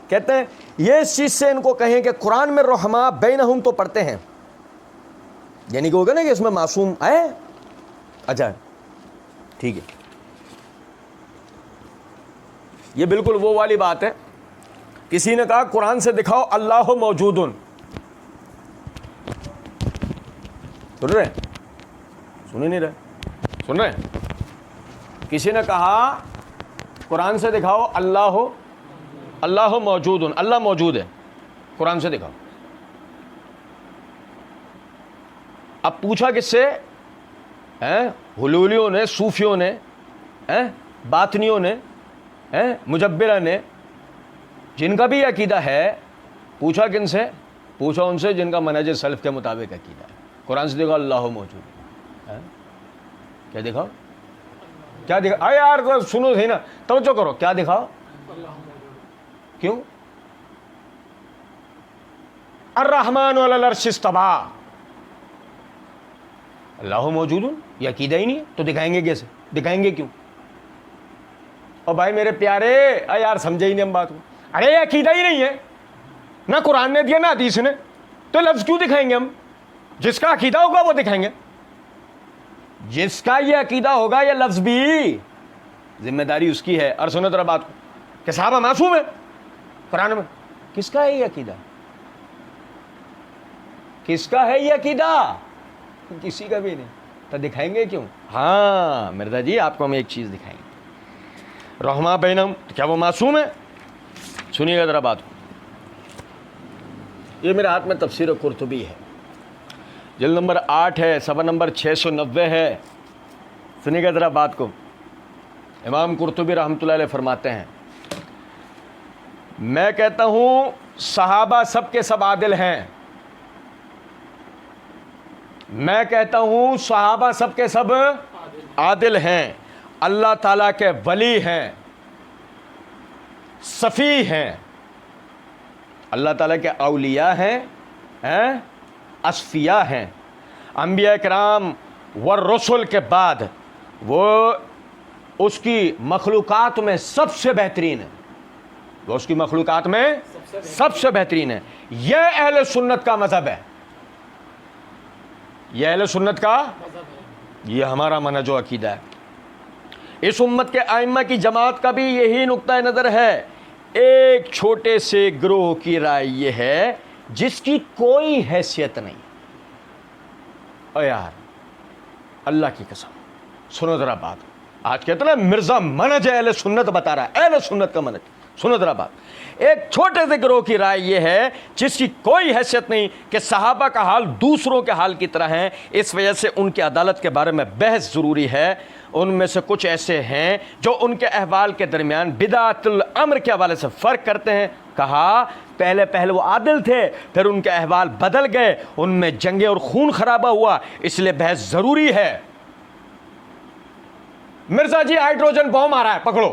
کہتے ہیں یہ اس چیز سے ان کو کہیں کہ قرآن میں رحماء بینہم تو پڑھتے ہیں، یعنی کہ ہوگا نا کہ اس میں معصوم ہے. اچھا ٹھیک ہے، یہ بالکل وہ والی بات ہے. کسی نے کہا قرآن سے دکھاؤ اللہ موجود. سن رہے سن ہی نہیں رہے، سن رہے ہیں؟ کسی نے کہا قرآن سے دکھاؤ اللہ موجود، اللہ موجود ہے، قرآن سے دکھاؤ. اب پوچھا کس سے؟ حلولیوں نے، صوفیوں نے، باطنیوں نے، مجبرہ نے، جن کا بھی عقیدہ ہے. پوچھا کن سے؟ پوچھا ان سے جن کا منہج سلف کے مطابق عقیدہ ہے. قرآن سے دکھاؤ اللہ موجود ہے. کیا دکھاؤ؟ کیا دکھا؟ یار سنو صحیح نا، توجہ کرو. کیا دکھاؤ؟ کیوں؟ الرحمن علی العرش استوی، اللہ موجود. یہ عقیدہ ہی نہیں ہے تو دکھائیں گے کیسے؟ دکھائیں گے کیوں؟ اور بھائی میرے پیارے یار سمجھے ہی نہیں ہم بات کو. ارے یہ عقیدہ ہی نہیں ہے، نہ قرآن نے دیا نہ حدیث نے، تو لفظ کیوں دکھائیں گے ہم؟ جس کا عقیدہ ہوگا وہ دکھائیں گے. جس کا یہ عقیدہ ہوگا یہ لفظ بھی ذمہ داری اس کی ہے. اور سنو ذرا بات کو کہ صحابہ معصوم ہے قرآن میں. کس کا ہے یہ عقیدہ؟ کس کا ہے یہ عقیدہ؟ کسی کا بھی نہیں. تو دکھائیں گے کیوں؟ ہاں مرزا جی آپ کو ہم ایک چیز دکھائیں گے، رحماء بینہم، کیا وہ معصوم ہے؟ سنیے گا ذرا بات کو. یہ میرے ہاتھ میں تفسیر قرطبی ہے، جلد نمبر 8 ہے، صفحہ نمبر 690 ہے. سنیے گا ذرا بات کو. امام قرطبی رحمۃ اللہ علیہ فرماتے ہیں، میں کہتا ہوں صحابہ سب کے سب عادل ہیں. میں کہتا ہوں صحابہ سب کے سب عادل ہیں، اللہ تعالیٰ کے ولی ہیں، صفی ہیں، اللہ تعالیٰ کے اولیاء ہیں، اصفیاء ہیں. انبیاء کرام والرسل کے بعد وہ اس کی مخلوقات میں سب سے بہترین ہے. وہ اس کی مخلوقات میں سب سے بہترین ہے. یہ اہل سنت کا مذہب ہے، یہ اہل سنت کا، یہ ہمارا منہج و عقیدہ ہے. اس امت کے ائمہ کی جماعت کا بھی یہی نقطہ نظر ہے. ایک چھوٹے سے گروہ کی رائے یہ ہے جس کی کوئی حیثیت نہیں. او یار اللہ کی قسم سنو ذرا بات. آج کہتے ہیں مرزا منہج اہل سنت بتا رہا ہے، اہل سنت کا منہج. سنو ذرا بات. ایک چھوٹے سے گروہ کی رائے یہ ہے جس کی کوئی حیثیت نہیں کہ صحابہ کا حال دوسروں کے حال کی طرح ہے، اس وجہ سے ان کی عدالت کے بارے میں بحث ضروری ہے. ان میں سے کچھ ایسے ہیں جو ان کے احوال کے درمیان بدعت الامر کے حوالے سے فرق کرتے ہیں. کہا پہلے وہ عادل تھے، پھر ان کے احوال بدل گئے، ان میں جنگیں اور خون خرابہ ہوا، اس لیے بحث ضروری ہے. مرزا جی ہائیڈروجن بم آ رہا ہے پکڑو،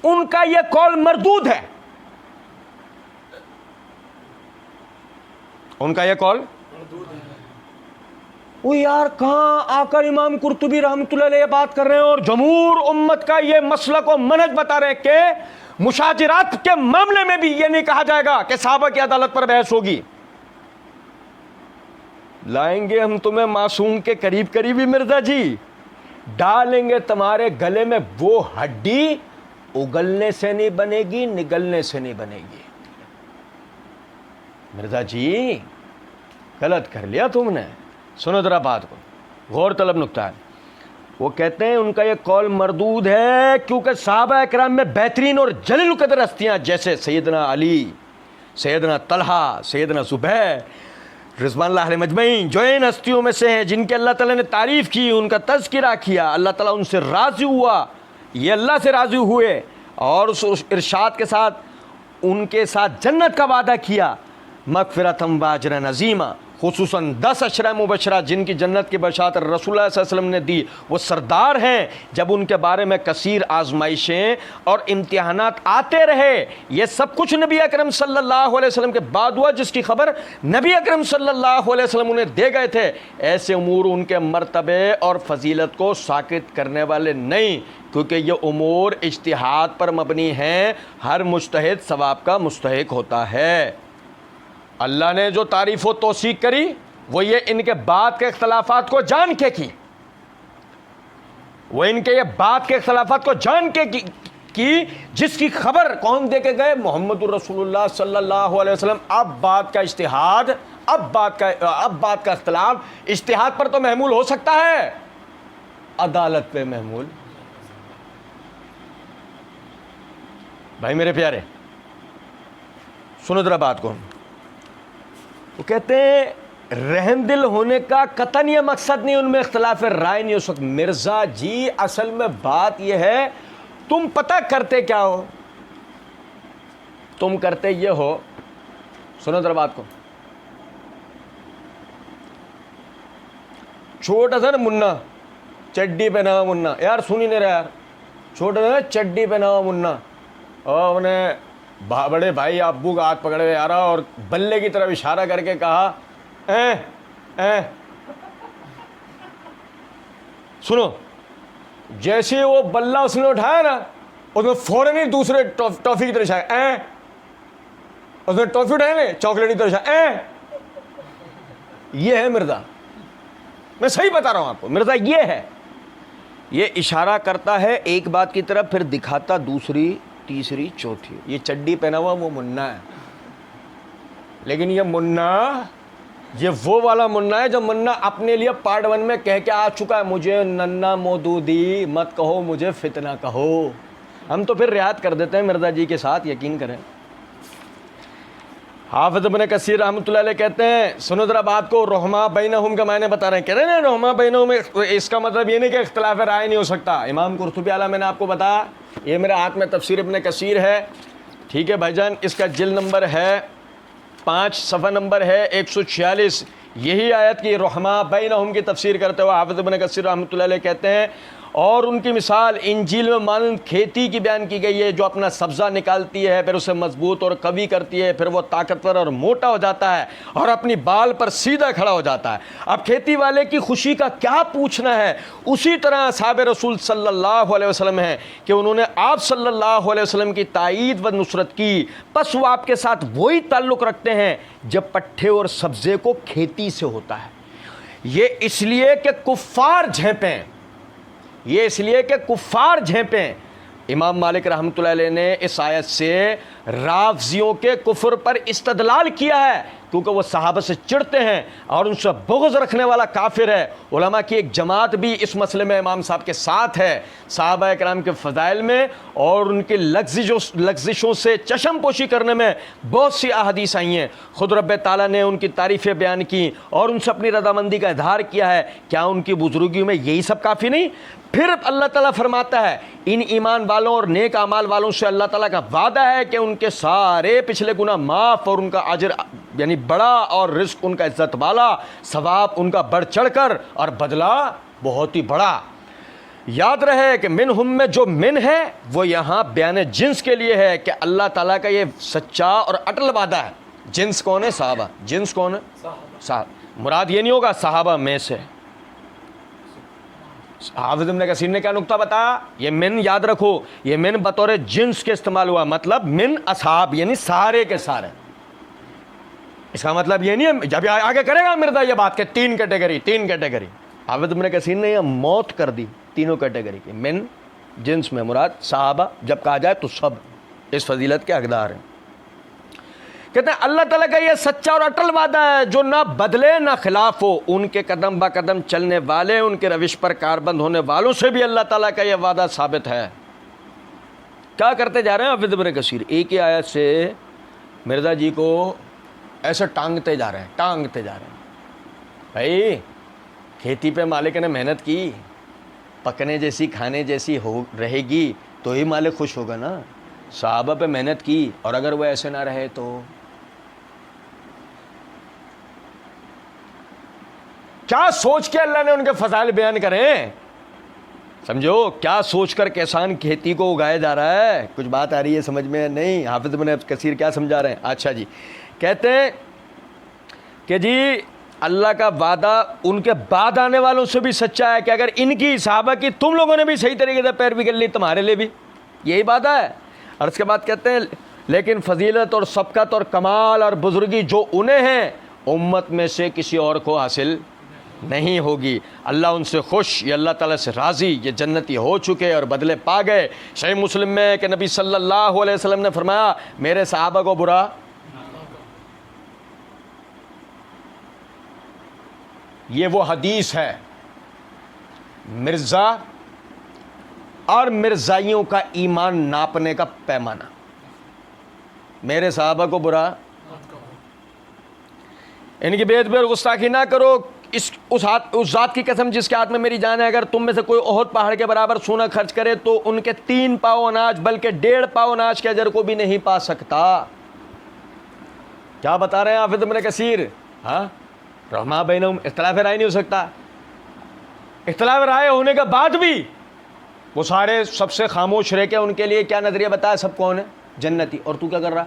ان کا یہ قول مردود ہے. ان کا یہ قول وہ یار کہاں آ کر امام قرطبی رحمۃ اللہ علیہ بات کر رہے ہیں اور جمہور امت کا یہ مسلک و منہج بتا رہے کہ مشاجرات کے معاملے میں بھی یہ نہیں کہا جائے گا کہ صحابہ کی عدالت پر بحث ہوگی. لائیں گے ہم تمہیں معصوم کے قریب قریبی مرزا جی، ڈالیں گے تمہارے گلے میں وہ ہڈی، اگلنے سے نہیں بنے گی، نگلنے سے نہیں بنے گی. مرزا جی غلط کر لیا تم نے. سنو ذرا بات کو، غور طلب نکتہ ہے. وہ کہتے ہیں ان کا یہ قول مردود ہے کیونکہ صحابہ اکرام میں بہترین اور جلیل القدر ہستیاں جیسے سیدنا علی، سیدنا طلحہ، سیدنا زبیر رضوان اللہ علیہ مجمعین جو ان ہستیوں میں سے ہیں جن کے اللہ تعالیٰ نے تعریف کی، ان کا تذکرہ کیا، اللہ تعالیٰ ان سے راضی ہوا، یہ اللہ سے راضی ہوئے اور اس ارشاد کے ساتھ ان کے ساتھ جنت کا وعدہ کیا، مغفرۃ و اجرا عظیما، خصوصاً 10 عشرہ مبشرہ جن کی جنت کی بشارت رسول اللہ صلی اللہ علیہ وسلم نے دی، وہ سردار ہیں جب ان کے بارے میں کثیر آزمائشیں اور امتحانات آتے رہے۔ یہ سب کچھ نبی اکرم صلی اللہ علیہ وسلم کے بعد ہوا جس کی خبر نبی اکرم صلی اللہ علیہ وسلم انہیں دے گئے تھے۔ ایسے امور ان کے مرتبے اور فضیلت کو ساکت کرنے والے نہیں، کیونکہ یہ امور اجتہاد پر مبنی ہیں، ہر مجتہد ثواب کا مستحق ہوتا ہے۔ اللہ نے جو تعریف و توثیق کری وہ یہ ان کے بعد کے اختلافات کو جان کے کی، وہ ان کے یہ بعد کے اختلافات کو جان کے کی جس کی خبر کون دے کے گئے؟ محمد الرسول اللہ صلی اللہ علیہ وسلم۔ اب بات کا اجتہاد، اب بات کا اختلاف اجتہاد پر تو محمول ہو سکتا ہے، عدالت پہ محمول۔ بھائی میرے پیارے سنو ذرا بات کو، وہ کہتے ہیں رحم دل ہونے کا قطعاً یہ مقصد نہیں، ان میں اختلاف رائے نہیں ہو سکتا۔ مرزا جی اصل میں بات یہ ہے، تم پتہ کرتے کیا ہو؟ تم کرتے یہ ہو، سنو ذرا بات کو، چھوٹا سا نا منا، چڈی پہنا ہوا منا، یار سن ہی نہیں رہا یار، چھوٹا سا چڈی پہنا ہوا منا، اور انہیں بڑے بھائی ابو کا ہاتھ پکڑے ہوئے آ رہا اور بلے کی طرف اشارہ کر کے کہا سنو، جیسے وہ بلہ اس نے اٹھایا نا، اس میں فوراً ہی دوسرے ٹافی کی طرف اشارہ، اس نے ٹافی اٹھایا نا چاکلیٹ کی طرف اشارہ۔ یہ ہے مرزا، میں صحیح بتا رہا ہوں آپ کو، مرزا یہ ہے، یہ اشارہ کرتا ہے ایک بات کی طرف پھر دکھاتا دوسری تیسری چوتھی۔ یہ چڈی پہنا ہوا وہ منا ہے، لیکن یہ منا، یہ وہ والا منا ہے جو منا اپنے لیے پارٹ 1 میں کہہ کے آ چکا ہے، مجھے ننا مودودی مت کہو، مجھے فتنہ کہو۔ ہم تو پھر رعایت کر دیتے ہیں مرزا جی کے ساتھ، یقین کریں۔ حافظ ابن کثیر رحمۃ اللہ علیہ کہتے ہیں، سنو ذرا بات کو، رحما بینہم کا معنی بتا رہے ہیں، کہہ رہے ہیں رحما بینہم، اس کا مطلب یہ نہیں کہ اختلاف رائے نہیں ہو سکتا۔ امام قرطبی اعلیٰ میں نے آپ کو بتایا، یہ میرے ہاتھ میں تفسیر ابن کثیر ہے، ٹھیک ہے بھائی جان، اس کا جلد نمبر ہے 5، صفحہ نمبر ہے 146۔ یہی آیت کی رحما بینہم کی تفسیر کرتے ہوئے حافظ ابن کثیر رحمۃ اللہ علیہ کہتے ہیں، اور ان کی مثال انجیل میں مانند کھیتی کی بیان کی گئی ہے جو اپنا سبزہ نکالتی ہے، پھر اسے مضبوط اور قوی کرتی ہے، پھر وہ طاقتور اور موٹا ہو جاتا ہے اور اپنی بال پر سیدھا کھڑا ہو جاتا ہے۔ اب کھیتی والے کی خوشی کا کیا پوچھنا ہے؟ اسی طرح اصحاب رسول صلی اللہ علیہ وسلم ہیں کہ انہوں نے آپ صلی اللہ علیہ وسلم کی تائید و نصرت کی، پس وہ آپ کے ساتھ وہی تعلق رکھتے ہیں جب پٹھے اور سبزے کو کھیتی سے ہوتا ہے۔ یہ اس لیے کہ کفار جھیپیں، یہ اس لیے کہ کفار جھیپیں۔ امام مالک رحمۃ اللہ علیہ نے اس آیت سے رافضیوں کے کفر پر استدلال کیا ہے، کیونکہ وہ صحابہ سے چڑھتے ہیں اور ان سے بغض رکھنے والا کافر ہے۔ علماء کی ایک جماعت بھی اس مسئلے میں امام صاحب کے ساتھ ہے، صحابہ کرام کے فضائل میں اور ان کی لغزشوں سے چشم پوشی کرنے میں بہت سی احادیث آئی ہیں۔ خود رب تعالیٰ نے ان کی تعریفیں بیان کی اور ان سے اپنی رضامندی کا اظہار کیا ہے۔ کیا ان کی بزرگیوں میں یہی سب کافی نہیں؟ پھر اللہ تعالیٰ فرماتا ہے، ان ایمان والوں اور نیک اعمال والوں سے اللہ تعالیٰ کا وعدہ ہے کہ ان کے سارے پچھلے گناہ معاف اور ان کا اجر یعنی بڑا اور رزق ان کا عزت والا، ثواب ان کا بڑھ چڑھ کر اور بدلہ بہت ہی بڑا۔ یاد رہے کہ منہم میں جو من ہے وہ یہاں بیان جنس کے لیے ہے کہ اللہ تعالیٰ کا یہ سچا اور اٹل وعدہ ہے۔ جنس کون ہے؟ صحابہ۔ جنس کون ہے؟ صحابہ۔ مراد یہ نہیں ہوگا صحابہ میں سے۔ حافظ ابن کثیر نے کیا نقطہ بتایا؟ یہ من یاد رکھو، یہ من بطور جنس کے استعمال ہوا، مطلب من اصحاب یعنی سارے کے سارے۔ اس کا مطلب یہ نہیں ہے، جب آگے کرے گا مرزا یہ بات کہ تین کیٹیگری۔ حافظ ابن کثیر نے یہ موت کر دی تینوں کیٹیگری کی۔ من جنس میں مراد صحابہ، جب کہا جائے تو سب اس فضیلت کے حقدار ہیں۔ کہتے ہیں اللہ تعالیٰ کا یہ سچا اور اٹل وعدہ ہے جو نہ بدلے نہ خلاف ہو۔ ان کے قدم با قدم چلنے والے، ان کے روش پر کاربند ہونے والوں سے بھی اللہ تعالیٰ کا یہ وعدہ ثابت ہے۔ کیا کرتے جا رہے ہیں حافظ ابن کثیر؟ ایک ہی آیت سے مرزا جی کو ایسے ٹانگتے جا رہے ہیں۔ بھائی کھیتی پہ مالک نے محنت کی، پکنے جیسی کھانے جیسی ہو رہے گی تو ہی مالک خوش ہوگا نا۔ صحابہ پہ محنت کی اور اگر وہ ایسے نہ رہے تو کیا سوچ کے اللہ نے ان کے فضائل بیان کریں؟ سمجھو کیا سوچ کر کسان کھیتی کو اگایا جا رہا ہے. کچھ بات آ رہی ہے سمجھ میں؟ نہیں. حافظ ابن کثیر کیا سمجھا رہے ہیں؟ اچھا جی، کہتے ہیں کہ جی اللہ کا وعدہ ان کے بعد آنے والوں سے بھی سچا ہے کہ اگر ان کی صحابہ کی تم لوگوں نے بھی صحیح طریقے سے پیروی کر لی تمہارے لیے بھی یہی بات ہے. اور اس کے بعد کہتے ہیں لیکن فضیلت اور سبقت اور کمال اور بزرگی جو انہیں ہیں امت میں سے کسی اور کو حاصل نہیں ہوگی. اللہ ان سے خوش، یہ اللہ تعالیٰ سے راضی، یہ جنتی ہو چکے اور بدلے پا گئے. صحیح مسلم میں کہ نبی صلی اللہ علیہ وسلم نے فرمایا میرے صحابہ کو برا یہ وہ حدیث ہے مرزا اور مرزائیوں کا ایمان ناپنے کا پیمانہ. میرے صحابہ کو برا، ان کی بے ادبی اور گستاخی نہ کرو. اس ذات کی قسم جس کے ہاتھ میں میری جان ہے، اگر تم میں سے کوئی احد پہاڑ کے برابر سونا خرچ کرے تو ان کے 3 پاؤ اناج بلکہ 1.5 پاؤ اناج کے اجر کو بھی نہیں پا سکتا. کیا بتا رہے ہیں حافظ ابن کثیر؟ ہاں، رحمہ بینہم، اختلاف رائے نہیں ہو سکتا. اختلاف رائے ہونے کے بعد بھی وہ سارے سب سے خاموش رہ کے ان کے لیے کیا نظریہ بتایا؟ سب کون ہے؟ جنتی. اور تو کیا کر رہا؟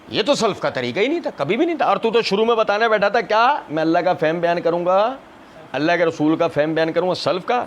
یہ تو سلف کا طریقہ ہی نہیں تھا، کبھی بھی نہیں تھا. اور تو شروع میں بتانے بیٹھا تھا کیا میں اللہ کا فہم بیان کروں گا، اللہ کے رسول کا فہم بیان کروں گا، سلف کا.